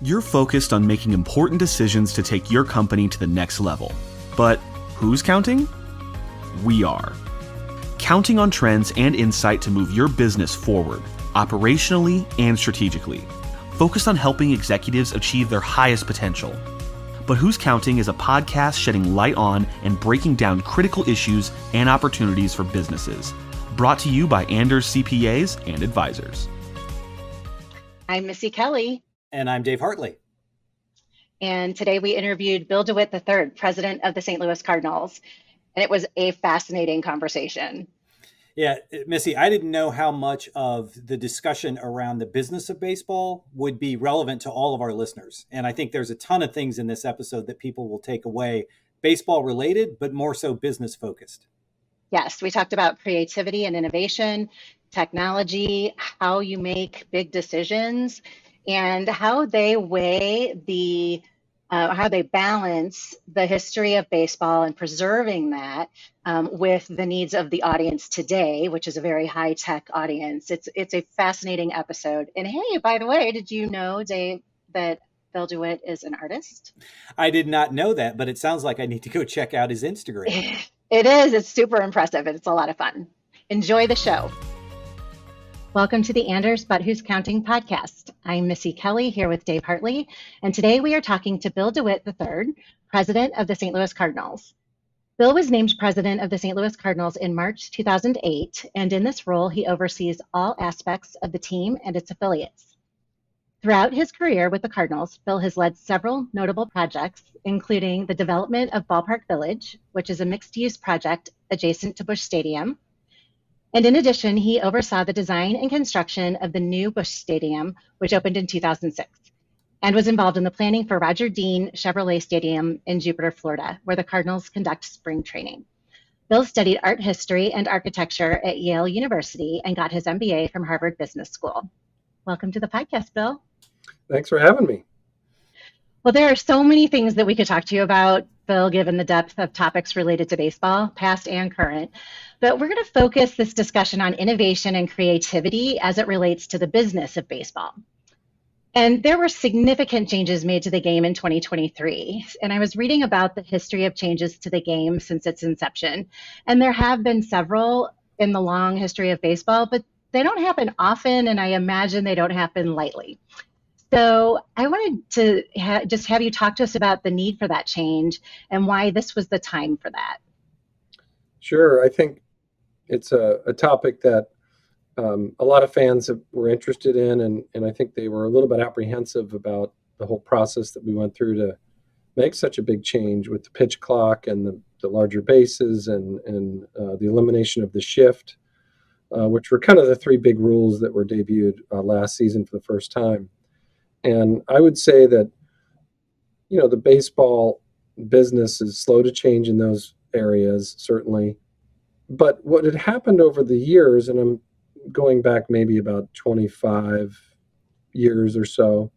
You're focused on making important decisions to take your company to the next level. But who's counting? We are. Counting on trends and insight to move your business forward, operationally and strategically. Focused on helping executives achieve their highest potential. But Who's Counting is a podcast shedding light on and breaking down critical issues and opportunities for businesses. Brought to you by Anders CPAs and Advisors. I'm Missy Kelley. And I'm Dave Hartley. And today we interviewed Bill DeWitt III, president of the St. Louis Cardinals. And it was a fascinating conversation. Yeah, Missy, I didn't know how much of the discussion around the business of baseball would be relevant to all of our listeners. And I think there's a ton of things in this episode that people will take away, baseball related, but more so business focused. Yes, we talked about creativity and innovation, technology, how you make big decisions, and how they weigh how they balance the history of baseball and preserving that with the needs of the audience today, which is a very high-tech audience. It's a fascinating episode. And hey, by the way, did you know, Dave, that Bill DeWitt is an artist? I did not know that, but it sounds like I need to go check out his Instagram. It is. It's super impressive. It's a lot of fun. Enjoy the show. Welcome to the Anders But Who's Counting podcast. I'm Missy Kelley here with Dave Hartley, and today we are talking to Bill DeWitt III, president of the St. Louis Cardinals. Bill was named president of the St. Louis Cardinals in March 2008, and in this role, he oversees all aspects of the team and its affiliates. Throughout his career with the Cardinals, Bill has led several notable projects, including the development of Ballpark Village, which is a mixed-use project adjacent to Busch Stadium. And in addition, he oversaw the design and construction of the new Busch Stadium, which opened in 2006, and was involved in the planning for Roger Dean Chevrolet Stadium in Jupiter, Florida, where the Cardinals conduct spring training. Bill studied art history and architecture at Yale University and got his MBA from Harvard Business School. Welcome to the podcast, Bill. Thanks for having me. Well, there are so many things that we could talk to you about, Bill, given the depth of topics related to baseball, past and current. But we're going to focus this discussion on innovation and creativity as it relates to the business of baseball. And there were significant changes made to the game in 2023. And I was reading about the history of changes to the game since its inception. And there have been several in the long history of baseball, but they don't happen often, and I imagine they don't happen lightly. So I wanted to just have you talk to us about the need for that change and why this was the time for that. Sure. I think it's a topic that a lot of fans were interested in, and I think they were a little bit apprehensive about the whole process that we went through to make such a big change with the pitch clock and the larger bases and the elimination of the shift, which were kind of the three big rules that were debuted last season for the first time. And I would say that, the baseball business is slow to change in those areas, certainly. But what had happened over the years, and I'm going back maybe about 25 years or so,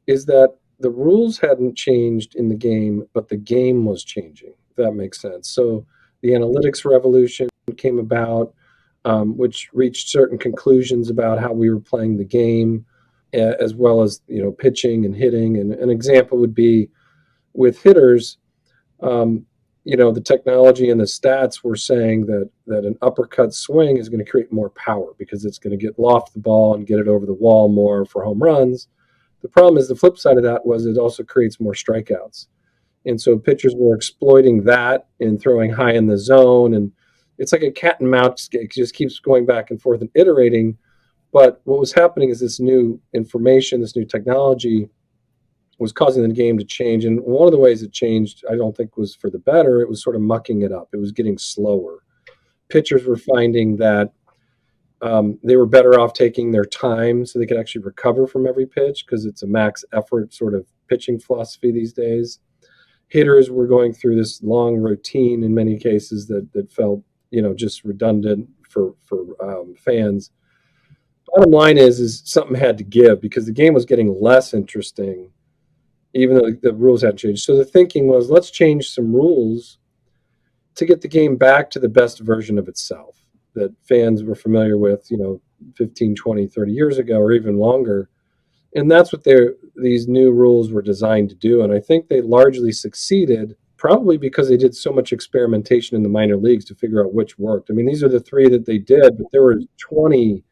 is that the rules hadn't changed in the game, but the game was changing, if that makes sense. So the analytics revolution came about, which reached certain conclusions about how we were playing the game, as well as, pitching and hitting. And an example would be with hitters, the technology and the stats were saying that an uppercut swing is going to create more power because it's going to get loft the ball and get it over the wall more for home runs. The problem is the flip side of that was it also creates more strikeouts. And so pitchers were exploiting that and throwing high in the zone. And it's like a cat and mouse. It just keeps going back and forth and iterating. But what was happening is this new information, this new technology was causing the game to change. And one of the ways it changed, I don't think was for the better. It was sort of mucking it up. It was getting slower. Pitchers were finding that they were better off taking their time so they could actually recover from every pitch because it's a max effort sort of pitching philosophy these days. Hitters were going through this long routine in many cases that felt, just redundant for fans. Bottom line is something had to give because the game was getting less interesting, even though the rules hadn't changed. So the thinking was, let's change some rules to get the game back to the best version of itself that fans were familiar with, 15, 20, 30 years ago, or even longer. And that's what these new rules were designed to do. And I think they largely succeeded, probably because they did so much experimentation in the minor leagues to figure out which worked. I mean, these are the three that they did, but there were 20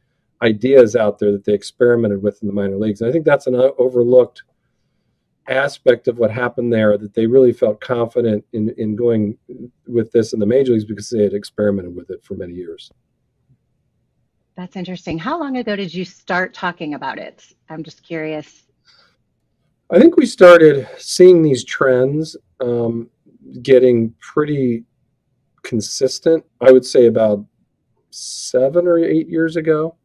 ideas out there that they experimented with in the minor leagues. And I think that's an overlooked aspect of what happened there, that they really felt confident in going with this in the major leagues because they had experimented with it for many years. That's interesting. How long ago did you start talking about it? I'm just curious. I think we started seeing these trends getting pretty consistent, I would say about 7 or 8 years ago,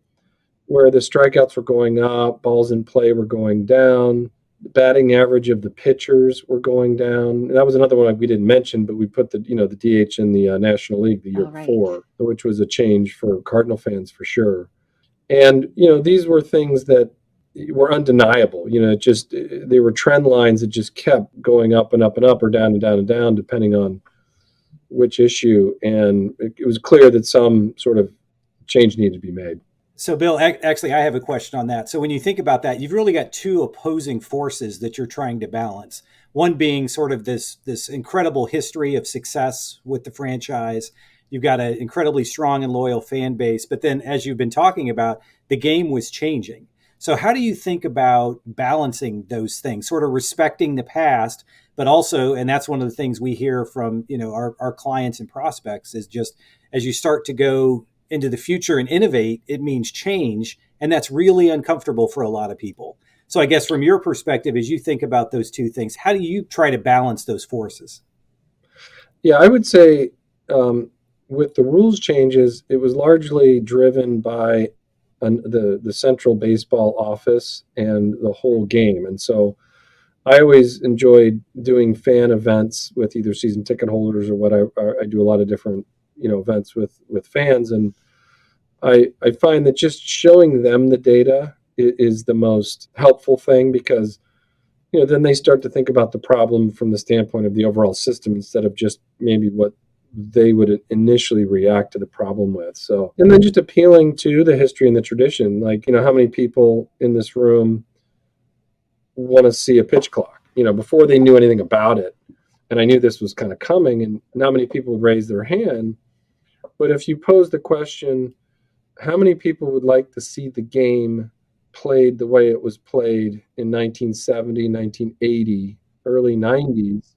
where the strikeouts were going up, balls in play were going down, the batting average of the pitchers were going down. And that was another one we didn't mention, but we put the DH in the National League the year before, which was a change for Cardinal fans for sure. And these were things that were undeniable. They were trend lines that just kept going up and up and up, or down and down and down, depending on which issue. And it was clear that some sort of change needed to be made. So, Bill, actually, I have a question on that. So when you think about that, you've really got two opposing forces that you're trying to balance. One being sort of this incredible history of success with the franchise. You've got an incredibly strong and loyal fan base. But then, as you've been talking about, the game was changing. So how do you think about balancing those things, sort of respecting the past, but also, and that's one of the things we hear from our clients and prospects, is just as you start to go into the future and innovate, it means change. And that's really uncomfortable for a lot of people. So I guess from your perspective, as you think about those two things, how do you try to balance those forces? Yeah, I would say with the rules changes, it was largely driven by the central baseball office and the whole game. And so I always enjoyed doing fan events with either season ticket holders or what I do a lot of different events with fans, and I find that just showing them the data is the most helpful thing, because then they start to think about the problem from the standpoint of the overall system instead of just maybe what they would initially react to the problem with. So, and then just appealing to the history and the tradition, like how many people in this room want to see a pitch clock before they knew anything about it. And I knew this was kind of coming, and not many people would raise their hand. But if you pose the question, how many people would like to see the game played the way it was played in 1970, 1980, early 90s,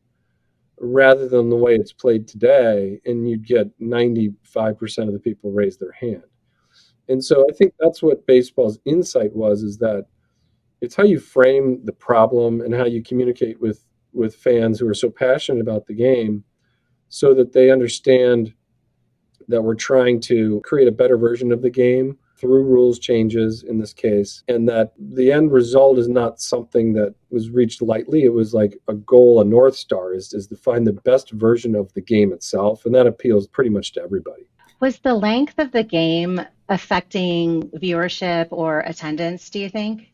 rather than the way it's played today, and you'd get 95% of the people raise their hand. And so I think that's what baseball's insight was, is that it's how you frame the problem and how you communicate with fans who are so passionate about the game, so that they understand that we're trying to create a better version of the game through rules changes in this case, and that the end result is not something that was reached lightly. It was like a goal, a North Star is to find the best version of the game itself, and that appeals pretty much to everybody. Was the length of the game affecting viewership or attendance, do you think?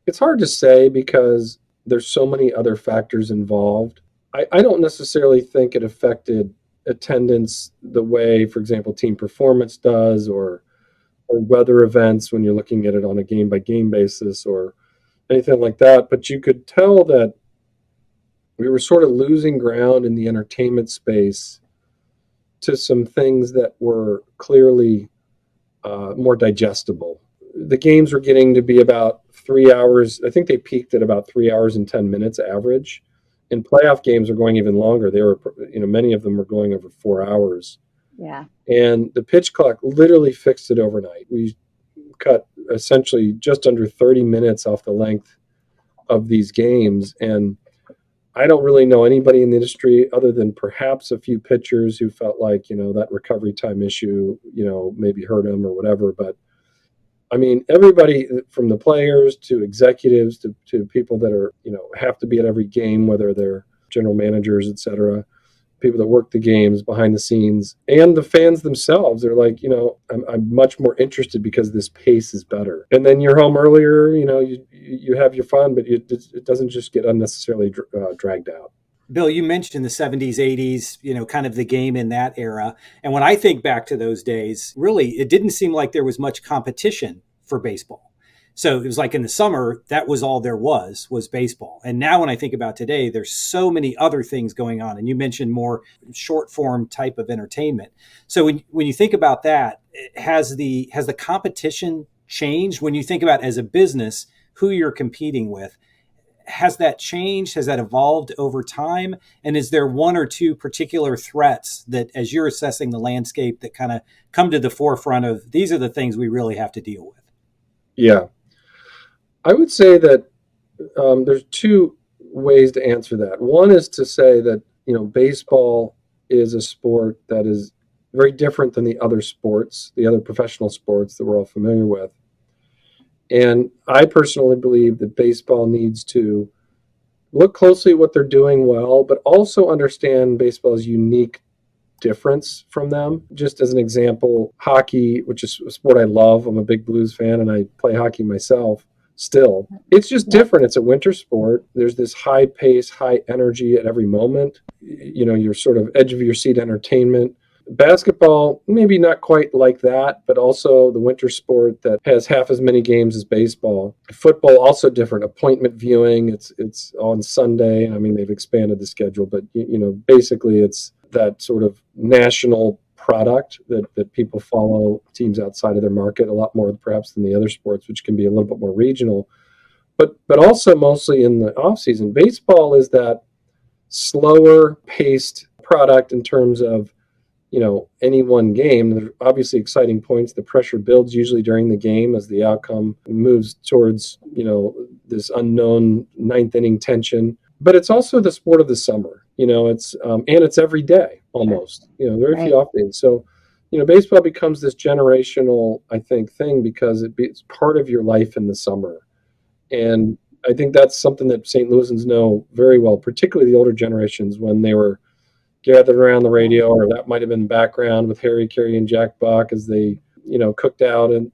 It's hard to say because there's so many other factors involved. I don't necessarily think it affected attendance the way, for example, team performance does, or weather events when you're looking at it on a game-by-game basis or anything like that. But you could tell that we were sort of losing ground in the entertainment space to some things that were clearly more digestible. The games were getting to be about 3 hours. I think they peaked at about 3 hours and 10 minutes average. And playoff games are going even longer. They were, many of them were going over 4 hours. Yeah. And the pitch clock literally fixed it overnight. We cut essentially just under 30 minutes off the length of these games. And I don't really know anybody in the industry other than perhaps a few pitchers who felt like, that recovery time issue, maybe hurt them or whatever. But I mean, everybody from the players to executives to people that are, have to be at every game, whether they're general managers, et cetera, people that work the games behind the scenes, and the fans themselves. They're like, I'm much more interested because this pace is better. And then you're home earlier, you have your fun, but it doesn't just get unnecessarily dragged out. Bill, you mentioned the 70s, 80s, kind of the game in that era. And when I think back to those days, really, it didn't seem like there was much competition for baseball. So it was like in the summer, that was all there was baseball. And now when I think about today, there's so many other things going on. And you mentioned more short form type of entertainment. So when you think about that, has the competition changed? When you think about as a business, who you're competing with, has that changed? Has that evolved over time? And is there one or two particular threats that, as you're assessing the landscape, that kind of come to the forefront of these are the things we really have to deal with? Yeah. I would say that there's two ways to answer that. One is to say that, baseball is a sport that is very different than the other sports, the other professional sports that we're all familiar with. And I personally believe that baseball needs to look closely at what they're doing well, but also understand baseball's unique difference from them. Just as an example, hockey, which is a sport I love, I'm a big Blues fan and I play hockey myself still. It's just different. It's a winter sport. There's this high pace, high energy at every moment. Your sort of edge of your seat entertainment. Basketball, maybe not quite like that, but also the winter sport that has half as many games as baseball. Football, also different. Appointment viewing, it's on Sunday. I mean, they've expanded the schedule, but basically it's that sort of national product that people follow teams outside of their market a lot more perhaps than the other sports, which can be a little bit more regional. But also mostly in the off season. Baseball is that slower paced product in terms of any one game. There's obviously exciting points. The pressure builds usually during the game as the outcome moves towards, this unknown ninth inning tension. But it's also the sport of the summer, and it's every day almost, very few off days. So, baseball becomes this generational, I think, thing because it's part of your life in the summer. And I think that's something that St. Louisans know very well, particularly the older generations when they were gathered around the radio, or that might have been background with Harry Carey and Jack Bach as they, cooked out and,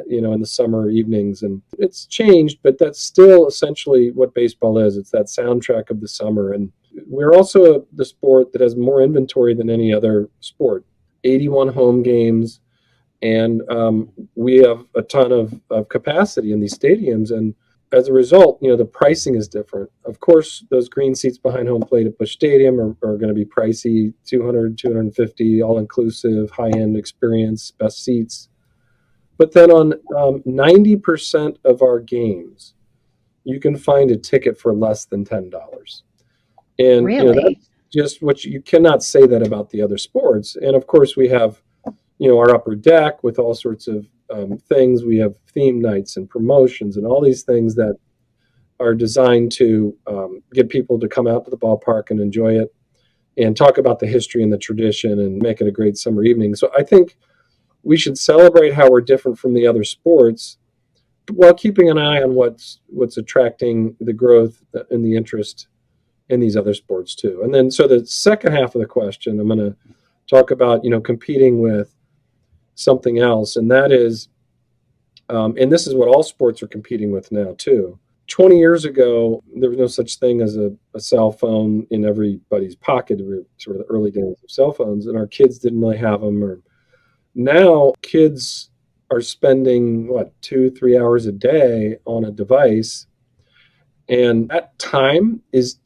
in the summer evenings. And it's changed, but that's still essentially what baseball is. It's that soundtrack of the summer. And we're also the sport that has more inventory than any other sport, 81 home games. And we have a ton of capacity in these stadiums. And as a result, the pricing is different. Of course, those green seats behind home plate at Busch Stadium are going to be pricey, $200, $250, all-inclusive, high-end experience, best seats. But then on 90% of our games, you can find a ticket for less than $10. And really? That's just what you cannot say that about the other sports. And of course, we have our upper deck with all sorts of things. We have theme nights and promotions and all these things that are designed to get people to come out to the ballpark and enjoy it and talk about the history and the tradition and make it a great summer evening. So I think we should celebrate how we're different from the other sports while keeping an eye on what's attracting the growth and the interest in these other sports too. And then, so the second half of the question, I'm going to talk about, competing with something else. And that is, and this is what all sports are competing with now too. 20 years ago, there was no such thing as a cell phone in everybody's pocket. We were sort of the early days of cell phones, and our kids didn't really have them. Or now kids are spending 2-3 hours a day on a device, and that time is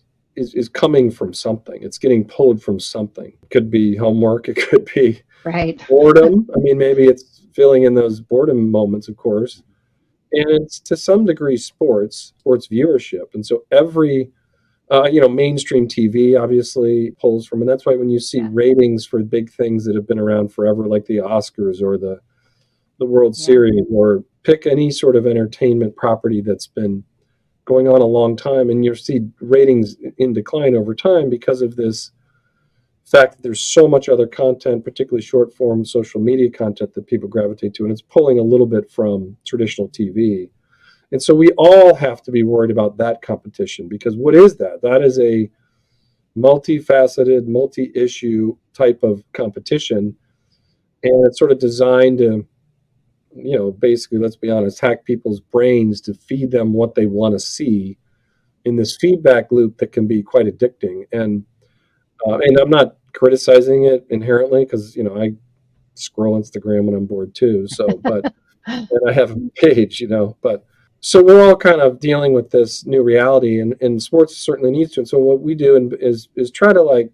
coming from something. It's getting pulled from something. It could be homework. It could be boredom. I mean, maybe it's filling in those boredom moments, of course. And it's to some degree sports viewership. And so every, mainstream TV obviously pulls from, and that's why when you see ratings for big things that have been around forever, like the Oscars or the World Series, or pick any sort of entertainment property that's been going on a long time, and you'll see ratings in decline over time because of this fact that there's so much other content, particularly short form social media content that people gravitate to, and it's pulling a little bit from traditional TV. And so we all have to be worried about that competition, because what is that? That is a multifaceted, multi-issue type of competition, and it's sort of designed to, basically, let's be honest, hack people's brains to feed them what they want to see in this feedback loop that can be quite addicting. And I'm not criticizing it inherently, because I scroll Instagram when I'm bored too. So, but and I have a page, but So we're all kind of dealing with this new reality, and sports certainly needs to. And so what we do is try to, like,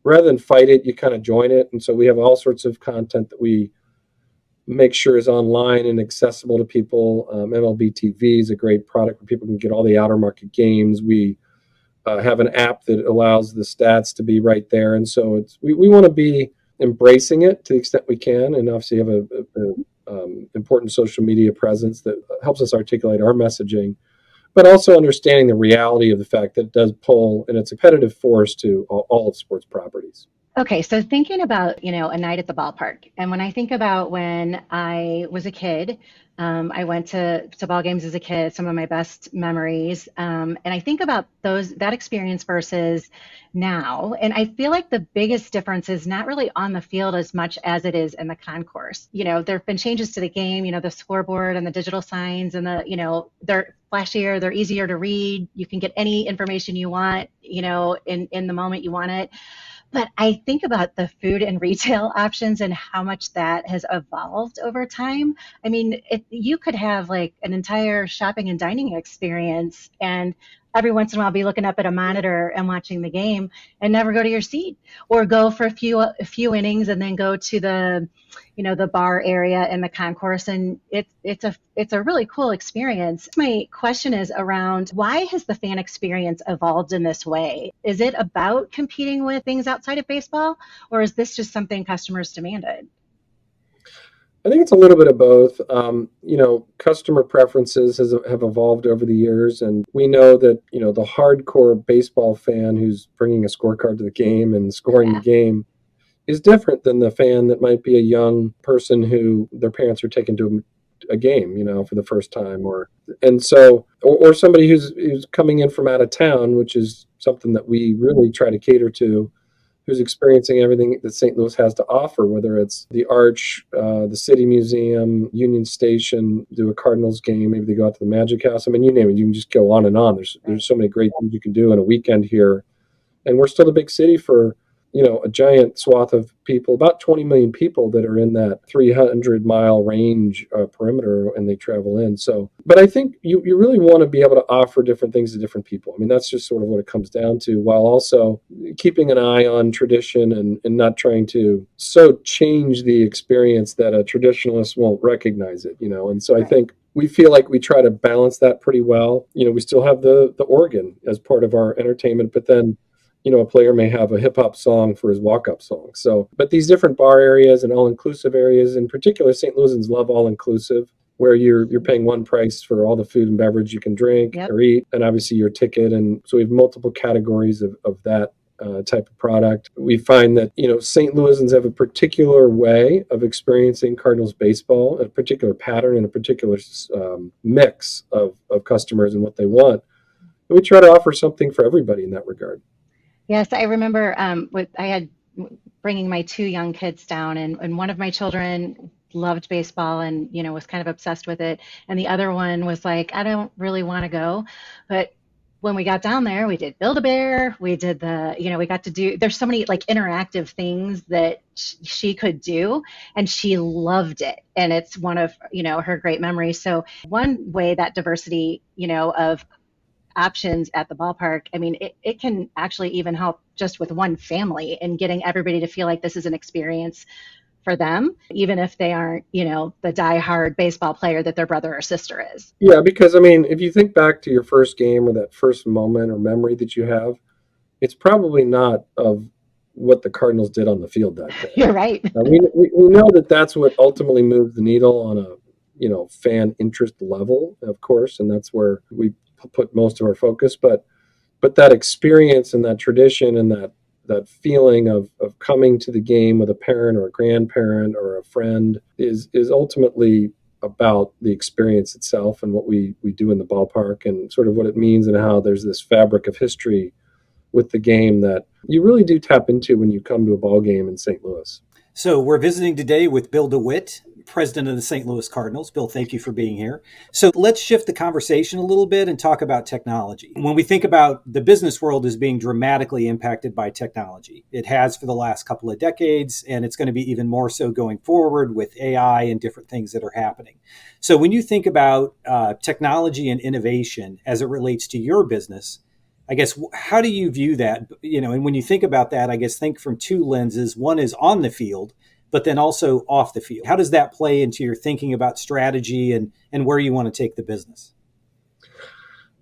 rather than fight it, you kind of join it. And so we have all sorts of content that we make sure is online and accessible to people. MLB TV is a great product where people can get all the outer market games. We have an app that allows the stats to be right there. And so we want to be embracing it to the extent we can, and obviously have a important social media presence that helps us articulate our messaging, but also understanding the reality of the fact that it does pull, and it's a competitive force to all of sports properties. Okay, so thinking about, a night at the ballpark, and when I think about when I was a kid, I went to ball games as a kid, some of my best memories, and I think about that experience versus now, and I feel like the biggest difference is not really on the field as much as it is in the concourse. There have been changes to the game, the scoreboard and the digital signs, and they're flashier, they're easier to read. You can get any information you want, in the moment you want it. But I think about the food and retail options and how much that has evolved over time. I mean, you could have like an entire shopping and dining experience, and every once in a while be looking up at a monitor and watching the game and never go to your seat, or go for a few innings and then go to the bar area in the concourse, and it's a really cool experience. My question is around, why has the fan experience evolved in this way? Is it about competing with things outside of baseball, or is this just something customers demanded? I think it's a little bit of both. Customer preferences have evolved over the years, and we know that the hardcore baseball fan who's bringing a scorecard to the game and scoring the game is different than the fan that might be a young person who their parents are taking to a game, for the first time, or somebody who's coming in from out of town, which is something that we really try to cater to, who's experiencing everything that St. Louis has to offer, whether it's the Arch, the City Museum, Union Station, do a Cardinals game, maybe they go out to the Magic House. I mean, you name it, you can just go on and on. There's so many great things you can do in a weekend here. And we're still the big city for, a giant swath of people, about 20 million people that are in that 300-mile range perimeter, and they travel in. So, but I think you really want to be able to offer different things to different people. I mean, that's just sort of what it comes down to, while also keeping an eye on tradition and not trying to so change the experience that a traditionalist won't recognize it, And so I think we feel like we try to balance that pretty well. We still have the organ as part of our entertainment, but then a player may have a hip hop song for his walk-up song. So, but these different bar areas and all-inclusive areas, in particular, St. Louisans love all-inclusive, where you're paying one price for all the food and beverage you can drink or eat, and obviously your ticket. And so we have multiple categories of that type of product. We find that, St. Louisans have a particular way of experiencing Cardinals baseball, a particular pattern and a particular mix of customers and what they want. And we try to offer something for everybody in that regard. Yes, I remember I had bringing my two young kids down, and one of my children loved baseball and was kind of obsessed with it, and the other one was like, I don't really want to go. But when we got down there, we did Build-A-Bear, we did we got to do, there's so many like interactive things that she could do, and she loved it, and it's one of her great memories. So one way that diversity of options at the ballpark, I mean, it can actually even help just with one family and getting everybody to feel like this is an experience for them, even if they aren't, the diehard baseball player that their brother or sister is. Yeah, because I mean, if you think back to your first game or that first moment or memory that you have, it's probably not of what the Cardinals did on the field that day. You're right. We know that that's what ultimately moved the needle on a fan interest level, of course, and that's where we put most of our focus, but that experience and that tradition and that feeling of coming to the game with a parent or a grandparent or a friend is ultimately about the experience itself and what we do in the ballpark and sort of what it means, and how there's this fabric of history with the game that you really do tap into when you come to a ball game in St. Louis. So we're visiting today with Bill DeWitt, president of the St. Louis Cardinals. Bill, thank you for being here. So let's shift the conversation a little bit and talk about technology. When we think about the business world as being dramatically impacted by technology, it has for the last couple of decades, and it's going to be even more so going forward with AI and different things that are happening. So when you think about technology and innovation as it relates to your business, I guess, how do you view that? And when you think about that, I guess think from two lenses. One is on the field, but then also off the field. How does that play into your thinking about strategy and where you want to take the business?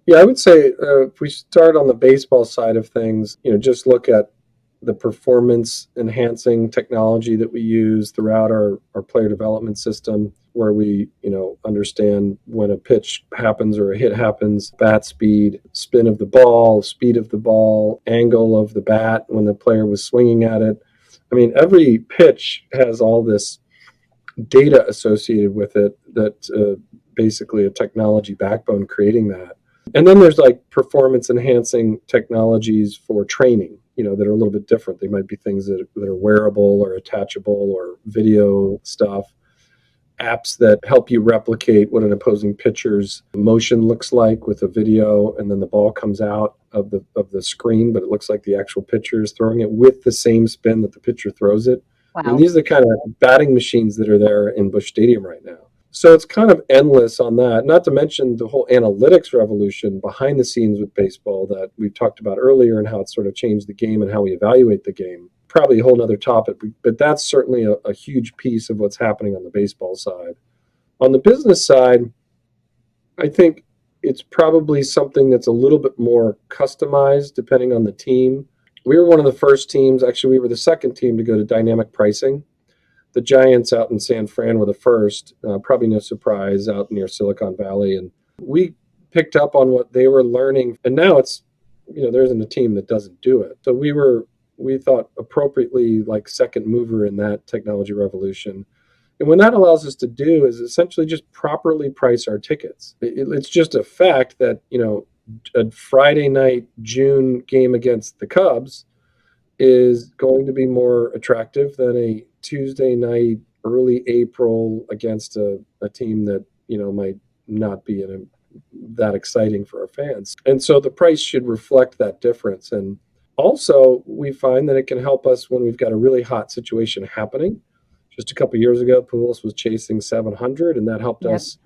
Yeah, I would say if we start on the baseball side of things, just look at the performance enhancing technology that we use throughout our player development system, where we, understand when a pitch happens or a hit happens, bat speed, spin of the ball, speed of the ball, angle of the bat when the player was swinging at it. I mean, every pitch has all this data associated with it that basically a technology backbone creating that. And then there's like performance enhancing technologies for training, that are a little bit different. They might be things that are wearable or attachable or video stuff, apps that help you replicate what an opposing pitcher's motion looks like with a video, and then the ball comes out of the screen, but it looks like the actual pitcher is throwing it with the same spin that the pitcher throws it. Wow. I mean, these are the kind of batting machines that are there in Busch Stadium right now. So it's kind of endless on that, not to mention the whole analytics revolution behind the scenes with baseball that we've talked about earlier and how it's sort of changed the game and how we evaluate the game. Probably a whole other topic, but that's certainly a huge piece of what's happening on the baseball side. On the business side, I think it's probably something that's a little bit more customized depending on the team. We were one of the first teams, actually we were the second team to go to dynamic pricing. The Giants out in San Fran were the first, probably no surprise, out near Silicon Valley. And we picked up on what they were learning. And now it's, there isn't a team that doesn't do it. So we thought appropriately like second mover in that technology revolution. And what that allows us to do is essentially just properly price our tickets. It's just a fact that, a Friday night June game against the Cubs is going to be more attractive than a Tuesday night, early April against a team that, might not be that exciting for our fans. And so the price should reflect that difference. And also, we find that it can help us when we've got a really hot situation happening. Just a couple of years ago, Pujols was chasing 700, and that helped us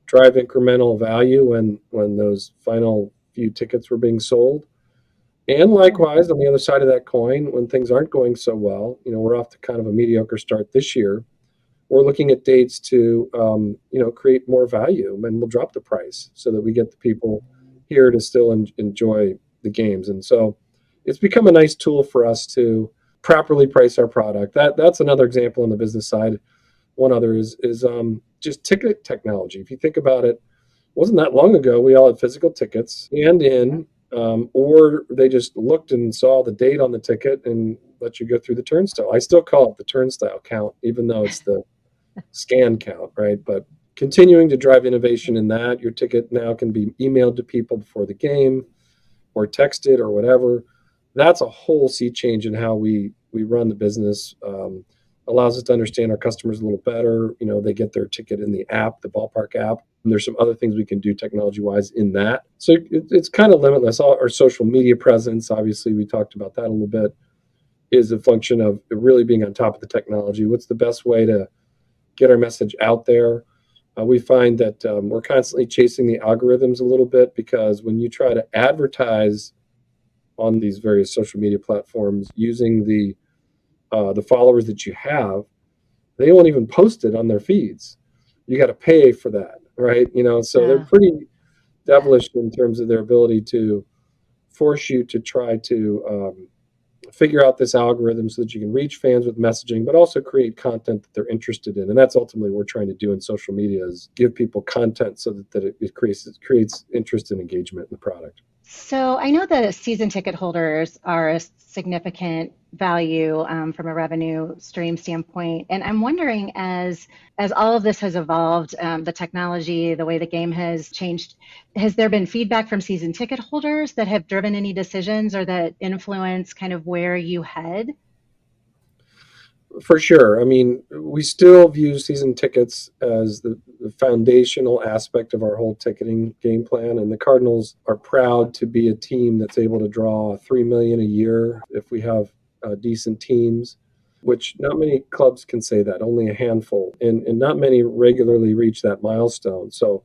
drive incremental value when those final few tickets were being sold. And likewise, on the other side of that coin, when things aren't going so well, we're off to kind of a mediocre start this year. We're looking at dates to, create more value, and we'll drop the price so that we get the people here to still enjoy the games. And so it's become a nice tool for us to properly price our product. That's another example on the business side. One other is just ticket technology. If you think about it, wasn't that long ago we all had physical tickets scanned in, or they just looked and saw the date on the ticket and let you go through the turnstile. I still call it the turnstile count, even though it's the scan count, right? But continuing to drive innovation in that, your ticket now can be emailed to people before the game or texted or whatever. That's a whole sea change in how we run the business. Allows us to understand our customers a little better. They get their ticket in the app, the ballpark app. And there's some other things we can do technology-wise in that. So it's kind of limitless. Our social media presence, obviously, we talked about that a little bit, is a function of really being on top of the technology. What's the best way to get our message out there? We find that we're constantly chasing the algorithms a little bit, because when you try to advertise on these various social media platforms using the followers that you have, they won't even post it on their feeds. You got to pay for that, right? So they're pretty devilish in terms of their ability to force you to try to figure out this algorithm so that you can reach fans with messaging, but also create content that they're interested in. And that's ultimately what we're trying to do in social media, is give people content so that it creates interest and engagement in the product. So I know the season ticket holders are a significant value from a revenue stream standpoint. And I'm wondering, as all of this has evolved, the technology, the way the game has changed, has there been feedback from season ticket holders that have driven any decisions or that influence kind of where you head? For sure. I mean, we still view season tickets as the foundational aspect of our whole ticketing game plan. And the Cardinals are proud to be a team that's able to draw $3 million a year if we have decent teams, which not many clubs can say that, only a handful. And not many regularly reach that milestone. So,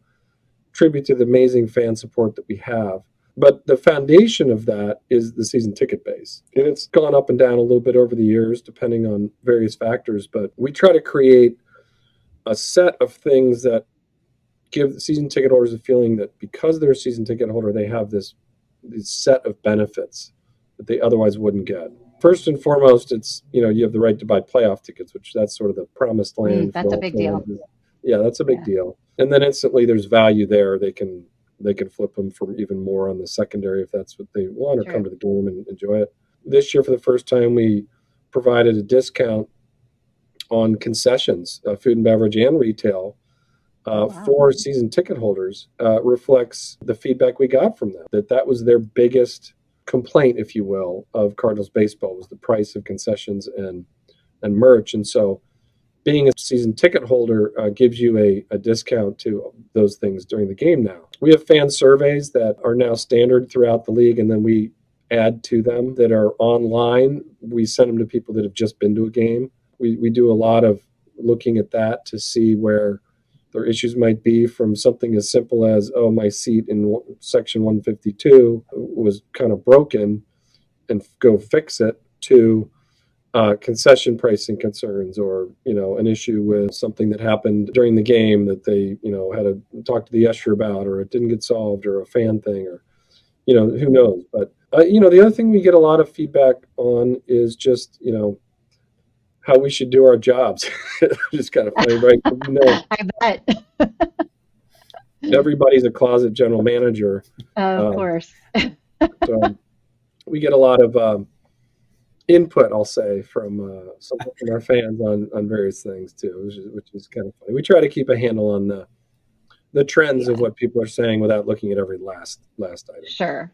tribute to the amazing fan support that we have. But the foundation of that is the season ticket base. And it's gone up and down a little bit over the years, depending on various factors. But we try to create a set of things that give the season ticket holders a feeling that because they're a season ticket holder, they have this set of benefits that they otherwise wouldn't get. First and foremost, it's, you have the right to buy playoff tickets, which that's sort of the promised land. That's a big deal. Yeah, that's a big deal. And then instantly there's value there. They can flip them for even more on the secondary if that's what they want, or come to the game and enjoy it. This year, for the first time, we provided a discount on concessions, food and beverage and retail, for season ticket holders. Reflects the feedback we got from them, that was their biggest complaint, if you will, of Cardinals baseball, was the price of concessions and merch. And so being a season ticket holder gives you a discount to those things during the game now. We have fan surveys that are now standard throughout the league, and then we add to them that are online. We send them to people that have just been to a game. We do a lot of looking at that to see where their issues might be, from something as simple as, oh, my seat in section 152 was kind of broken and go fix it, to concession pricing concerns, or an issue with something that happened during the game that they had to talk to the usher about, or it didn't get solved, or a fan thing, or who knows. But the other thing we get a lot of feedback on is just how we should do our jobs. Just kind of funny, right? I bet. Everybody's a closet general manager, of course. So we get a lot of input, I'll say, from our fans on various things too, which is kind of funny. We try to keep a handle on the trends of what people are saying without looking at every last item. Sure.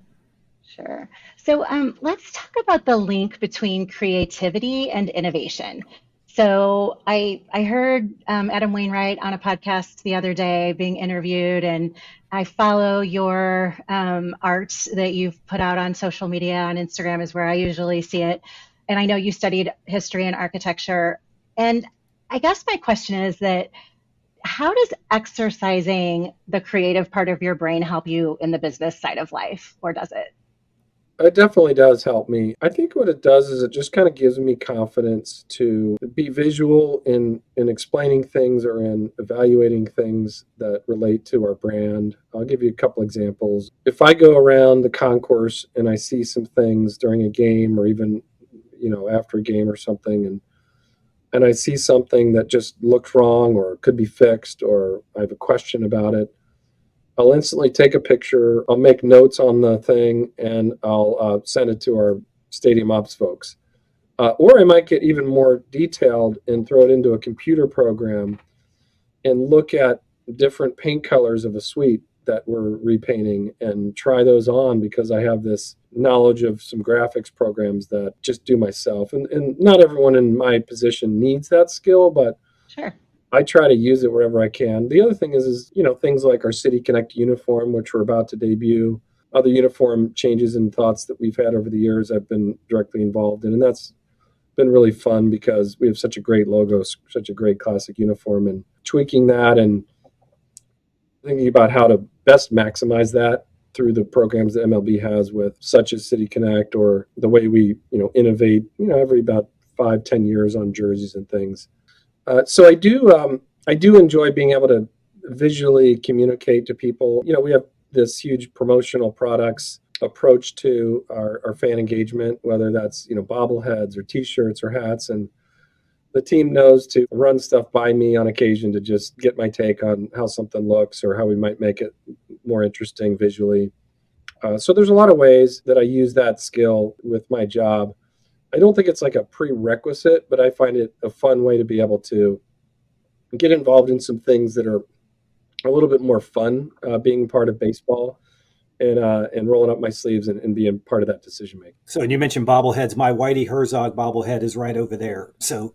So let's talk about the link between creativity and innovation. So I heard Adam Wainwright on a podcast the other day being interviewed, and I follow your art that you've put out on social media. On Instagram is where I usually see it. And I know you studied history and architecture. And I guess my question is that, how does exercising the creative part of your brain help you in the business side of life, or does it? It definitely does help me. I think what it does is it just kind of gives me confidence to be visual in explaining things, or in evaluating things that relate to our brand. I'll give you a couple examples. If I go around the concourse and I see some things during a game, or even after a game or something, and I see something that just looks wrong, or could be fixed, or I have a question about it, I'll instantly take a picture, I'll make notes on the thing, and I'll send it to our stadium ops folks. Or I might get even more detailed and throw it into a computer program and look at different paint colors of a suite that we're repainting and try those on, because I have this knowledge of some graphics programs that just do myself. And not everyone in my position needs that skill, but Sure. I try to use it wherever I can. The other thing is things like our City Connect uniform, which we're about to debut, other uniform changes and thoughts that we've had over the years I've been directly involved in. And that's been really fun, because we have such a great logo, such a great classic uniform, and tweaking that and thinking about how to best maximize that through the programs that MLB has, with such as City Connect, or the way we innovate every about 5-10 years on jerseys and things. So I do enjoy being able to visually communicate to people. We have this huge promotional products approach to our fan engagement, whether that's bobbleheads or T-shirts or hats, and the team knows to run stuff by me on occasion to just get my take on how something looks, or how we might make it more interesting visually. So there's a lot of ways that I use that skill with my job. I don't think it's like a prerequisite, but I find it a fun way to be able to get involved in some things that are a little bit more fun, being part of baseball, and rolling up my sleeves and being part of that decision making. So, and you mentioned bobbleheads. My Whitey Herzog bobblehead is right over there. So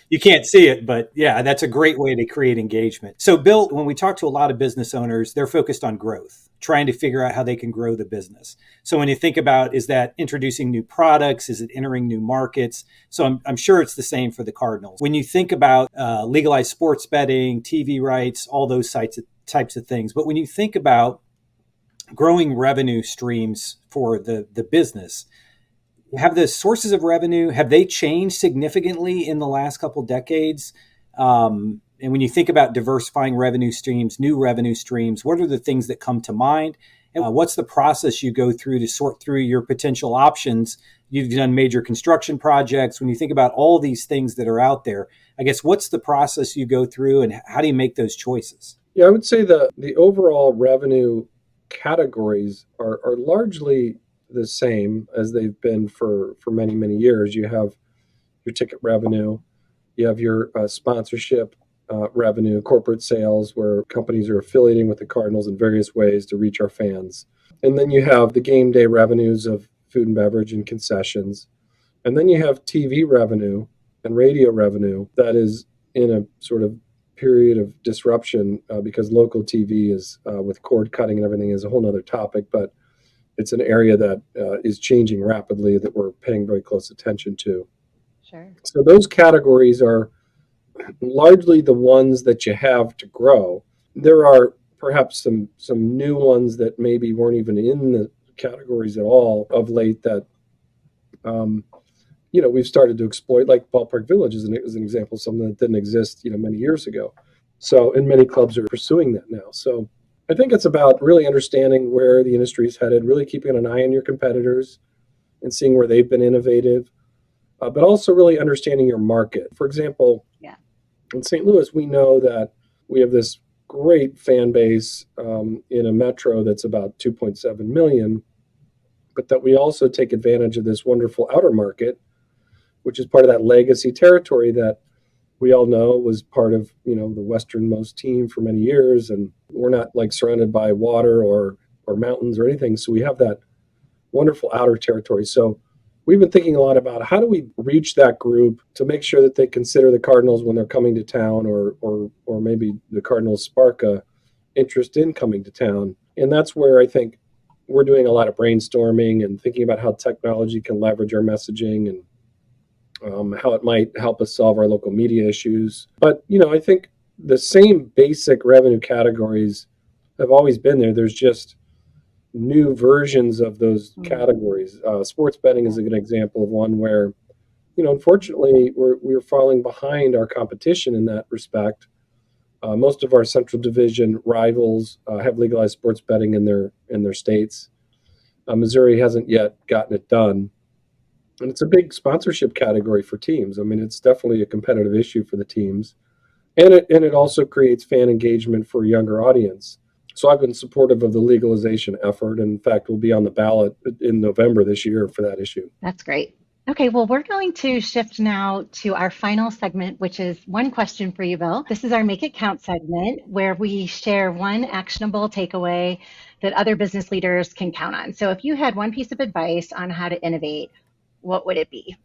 You can't see it, but yeah, that's a great way to create engagement. So Bill, when we talk to a lot of business owners, they're focused on growth, trying to figure out how they can grow the business. So when you think about, is that introducing new products? Is it entering new markets? So I'm sure it's the same for the Cardinals. When you think about legalized sports betting, TV rights, all those types of things. But when you think about growing revenue streams for the business, have the sources of revenue, have they changed significantly in the last couple decades? And when you think about diversifying revenue streams, new revenue streams, what are the things that come to mind? And what's the process you go through to sort through your potential options? You've done major construction projects. When you think about all these things that are out there, I guess, what's the process you go through and how do you make those choices? Yeah, I would say the overall revenue categories are largely the same as they've been for many, many years. You have your ticket revenue, you have your sponsorship revenue, corporate sales, where companies are affiliating with the Cardinals in various ways to reach our fans. And then you have the game day revenues of food and beverage and concessions. And then you have TV revenue and radio revenue that is in a sort of period of disruption because local TV is with cord cutting and everything is a whole other topic, but it's an area that is changing rapidly that we're paying very close attention to. Sure. So those categories are largely the ones that you have to grow. There are perhaps some new ones that maybe weren't even in the categories at all of late that we've started to exploit, like Ballpark Village is an example of something that didn't exist many years ago. So, and many clubs are pursuing that now. So I think it's about really understanding where the industry is headed, really keeping an eye on your competitors and seeing where they've been innovative, but also really understanding your market. For example, in St. Louis, we know that we have this great fan base in a metro that's about 2.7 million, but that we also take advantage of this wonderful outer market, which is part of that legacy territory that we all know was part of the westernmost team for many years, and we're not like surrounded by water or mountains or anything, so we have that wonderful outer territory. So we've been thinking a lot about how do we reach that group to make sure that they consider the Cardinals when they're coming to town, or maybe the Cardinals spark a interest in coming to town. And that's where I think we're doing a lot of brainstorming and thinking about how technology can leverage our messaging and how it might help us solve our local media issues. But, I think the same basic revenue categories have always been there. There's just new versions of those categories. Sports betting is a good example of one where, unfortunately, we're falling behind our competition in that respect. Most of our Central Division rivals have legalized sports betting in their states. Missouri hasn't yet gotten it done. And it's a big sponsorship category for teams. I mean, it's definitely a competitive issue for the teams. And it also creates fan engagement for a younger audience. So I've been supportive of the legalization effort. And in fact, we'll be on the ballot in November this year for that issue. That's great. Okay, well, we're going to shift now to our final segment, which is one question for you, Bill. This is our Make It Count segment, where we share one actionable takeaway that other business leaders can count on. So if you had one piece of advice on how to innovate, what would it be?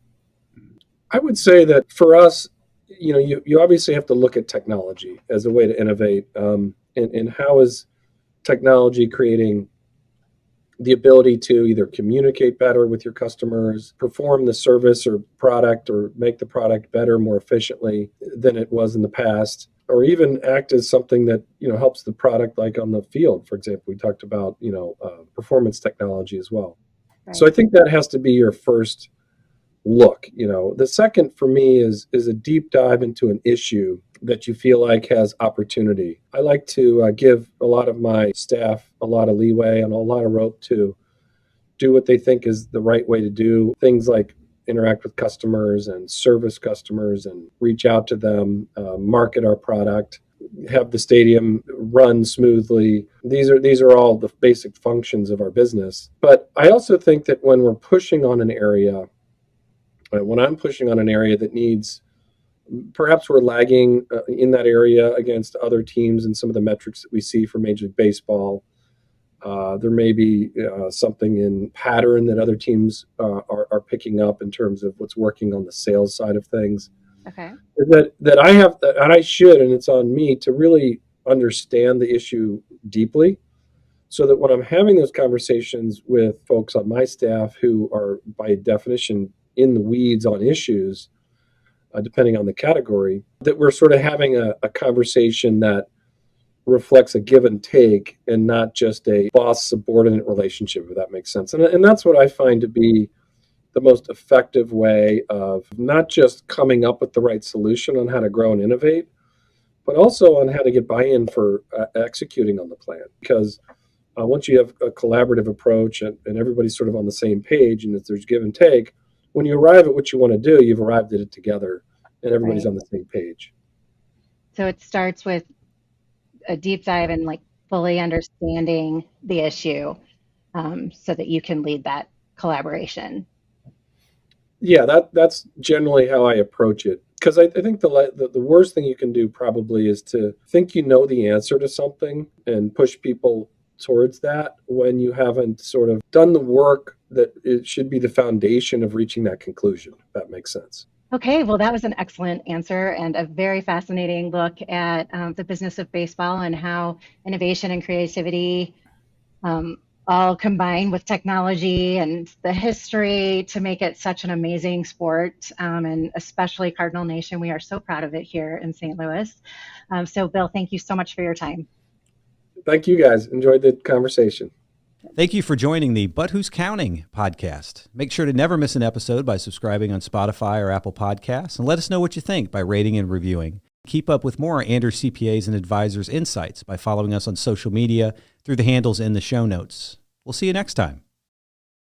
I would say that for us, you obviously have to look at technology as a way to innovate. And how is technology creating the ability to either communicate better with your customers, perform the service or product, or make the product better, more efficiently than it was in the past, or even act as something that helps the product, like on the field. For example, we talked about performance technology as well. Right. So I think that has to be your first look. The second for me is a deep dive into an issue that you feel like has opportunity. I like to give a lot of my staff a lot of leeway and a lot of rope to do what they think is the right way to do things, like interact with customers and service customers and reach out to them, market our product, have the stadium run smoothly. These are all the basic functions of our business. But I also think that when we're pushing on an area, when I'm pushing on an area that needs, perhaps we're lagging in that area against other teams and some of the metrics that we see for Major League Baseball. There may be something in pattern that other teams are picking up in terms of what's working on the sales side of things. Okay. that I have, and I should, and it's on me to really understand the issue deeply, so that when I'm having those conversations with folks on my staff who are by definition in the weeds on issues, depending on the category, that we're sort of having a conversation that reflects a give and take and not just a boss subordinate relationship, if that makes sense. And that's what I find to be the most effective way of not just coming up with the right solution on how to grow and innovate, but also on how to get buy-in for executing on the plan. Because once you have a collaborative approach and everybody's sort of on the same page and there's give and take, when you arrive at what you want to do, you've arrived at it together and everybody's Right. on the same page. So it starts with a deep dive and like fully understanding the issue, so that you can lead that collaboration. Yeah, that's generally how I approach it. Because I think the worst thing you can do probably is to think you know the answer to something and push people towards that when you haven't sort of done the work that it should be the foundation of reaching that conclusion, if that makes sense. Okay, well, that was an excellent answer and a very fascinating look at the business of baseball and how innovation and creativity all combine with technology and the history to make it such an amazing sport, and especially Cardinal Nation. We are so proud of it here in St. Louis. So, Bill, thank you so much for your time. Thank you guys. Enjoyed the conversation. Thank you for joining the But Who's Counting podcast. Make sure to never miss an episode by subscribing on Spotify or Apple Podcasts, and let us know what you think by rating and reviewing. Keep up with more Anders CPAs and Advisors insights by following us on social media through the handles in the show notes. We'll see you next time.